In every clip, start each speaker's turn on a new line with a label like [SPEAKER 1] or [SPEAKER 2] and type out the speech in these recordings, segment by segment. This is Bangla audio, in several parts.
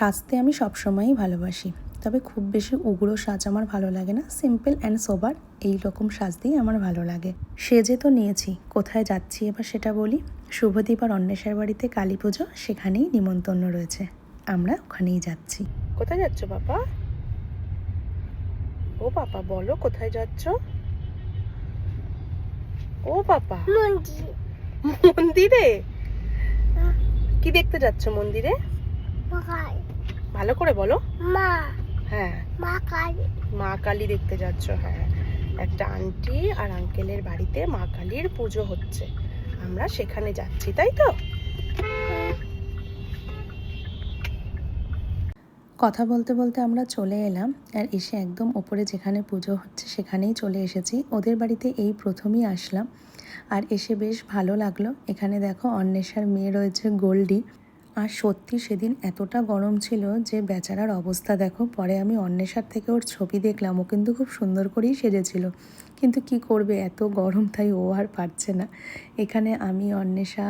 [SPEAKER 1] সাজতে আমি সবসময়ই ভালোবাসি, তবে খুব বেশি উগ্র সাজ আমার ভালো লাগে না। সিম্পল অ্যান্ড সোবার এই রকম সাজতেই আমার ভালো লাগে। সেজে তো নিয়েছি, কোথায় যাচ্ছি এবার সেটা বলি। শুভদীপ আর অন্বেষার বাড়িতে কালী পুজো, সেখানেই নিমন্ত্রণ রয়েছে, আমরা ওখানেই যাচ্ছি। কোথায় যাচ্ছ বাবা? ও বাবা বলো কোথায় যাচ্ছ? ও বাবা মন্দিরে? কি দেখতে যাচ্ছ মন্দিরে? ভালো করে বলো। হ্যাঁ, মা কালী দেখতে যাচ্ছ। হ্যাঁ, একটা আন্টি আর আঙ্কেলের বাড়িতে মা কালীর পুজো হচ্ছে, আমরা সেখানে যাচ্ছি, তাই তো? কথা বলতে বলতে আমরা চলে এলাম, আর এসে একদম ওপরে যেখানে পুজো হচ্ছে সেখানেই চলে এসেছি। ওদের বাড়িতে এই প্রথমই আসলাম, আর এসে বেশ ভালো লাগলো। এখানে দেখো অন্বেষার মেয়ে রয়েছে গোল্ডি। আর সত্যি সেদিন এতটা গরম ছিল যে বেচারার অবস্থা দেখো। পরে আমি অন্বেষার থেকে ওর ছবি দেখলাম, ও কিন্তু খুব সুন্দর করেই সেজেছিল, কিন্তু কি করবে, এত গরম, তাই ও আর পারছে না। এখানে আমি, অন্বেষা,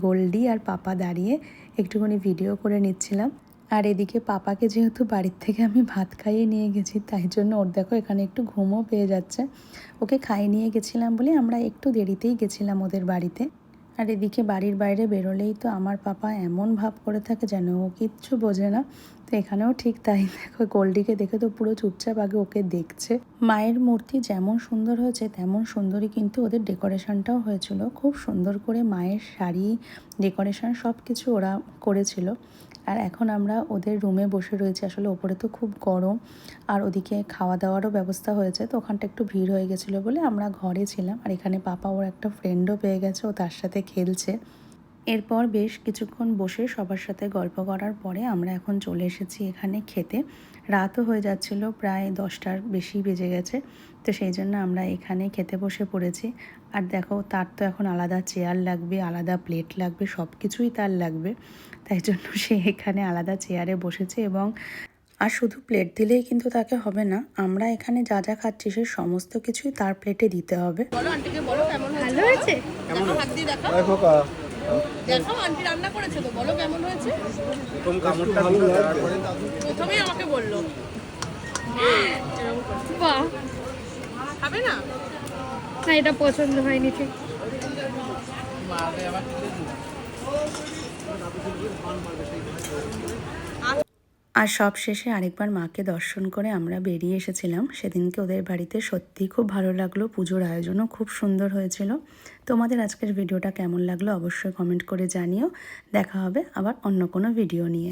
[SPEAKER 1] গোল্ডি আর পাপা দাঁড়িয়ে একটুখানি ভিডিও করে নিচ্ছিলাম। আর এদিকে পাপাকে যেহেতু বাড়ির থেকে আমি ভাত খাইয়ে নিয়ে গেছি, তাই জন্য ওর দেখো এখানে একটু ঘুমও পেয়ে যাচ্ছে। ওকে খাইয়ে নিয়ে গেছিলাম বলে আমরা একটু দেরিতেই গেছিলাম ওদের বাড়িতে। আর এদিকে বাড়ির বাইরে বেরোলেই তো আমার পাপা এমন ভাব করে থাকে যেন ও কিচ্ছু বোঝে না। তো এখানেও ঠিক তাই, দেখো গোল্ডিকে দেখে তো পুরো চুপচাপ আগে ওকে দেখছে। মায়ের মূর্তি যেমন সুন্দর হয়েছে তেমন সুন্দরই কিন্তু ওদের ডেকোরেশনটাও হয়েছিল। খুব সুন্দর করে মায়ের শাড়ি, ডেকোরেশন সব কিছু ওরা করেছিল। আর এখন আমরা ওদের রুমে বসে রয়েছি, আসলে ওপরে তো খুব গরম, আর ওদিকে খাওয়া দাওয়ারও ব্যবস্থা হয়েছে, তো ওখানটা একটু ভিড় হয়ে গেছিলো বলে আমরা ঘরে ছিলাম। আর এখানে পাপা ওর একটা ফ্রেন্ডও পেয়ে গেছে, ও তার সাথে খেলছে। এরপর বেশ কিছুক্ষণ বসে সবার সাথে গল্প করার পরে আমরা এখন চলে এসেছি এখানে খেতে। রাতও হয়ে যাচ্ছিল, প্রায় 10টার বেশি বেজে গেছে, তো সেই জন্য আমরা এখানে খেতে বসে পড়েছি। আর দেখো তার তো এখন আলাদা চেয়ার লাগবে, আলাদা প্লেট লাগবে, সব কিছুই তার লাগবে, তাই জন্য সে এখানে আলাদা চেয়ারে বসেছে। এবং আর শুধু প্লেট দিলেই কিন্তু তাকে হবে না, আমরা এখানে যা যা খাচ্ছি সে সমস্ত কিছুই তার প্লেটে দিতে হবে।
[SPEAKER 2] বলো আন্টিকে, বলো কেমন ভালো হয়েছে? কেমন হাত দিয়ে দেখাও, দেখাও আন্টি রান্না করেছে তো, বলো কেমন হয়েছে।
[SPEAKER 3] প্রথম কামড়টা দিল, তারপরে
[SPEAKER 2] প্রথমেই আমাকে বললো।
[SPEAKER 4] বাহ,
[SPEAKER 2] খাবে না?
[SPEAKER 4] না এটা পছন্দ হয়নি ঠিক।
[SPEAKER 1] আর সব শেষে আরেকবার মাকে দর্শন করে আমরা বেরিয়ে এসেছিলাম। সেদিনকে ওদের বাড়িতে সত্যিই খুব ভালো লাগলো, পুজোর আয়োজনও খুব সুন্দর হয়েছিল। তোমাদের আজকের ভিডিওটা কেমন লাগলো অবশ্যই কমেন্ট করে জানিও। দেখা হবে আবার অন্য কোনো ভিডিও নিয়ে।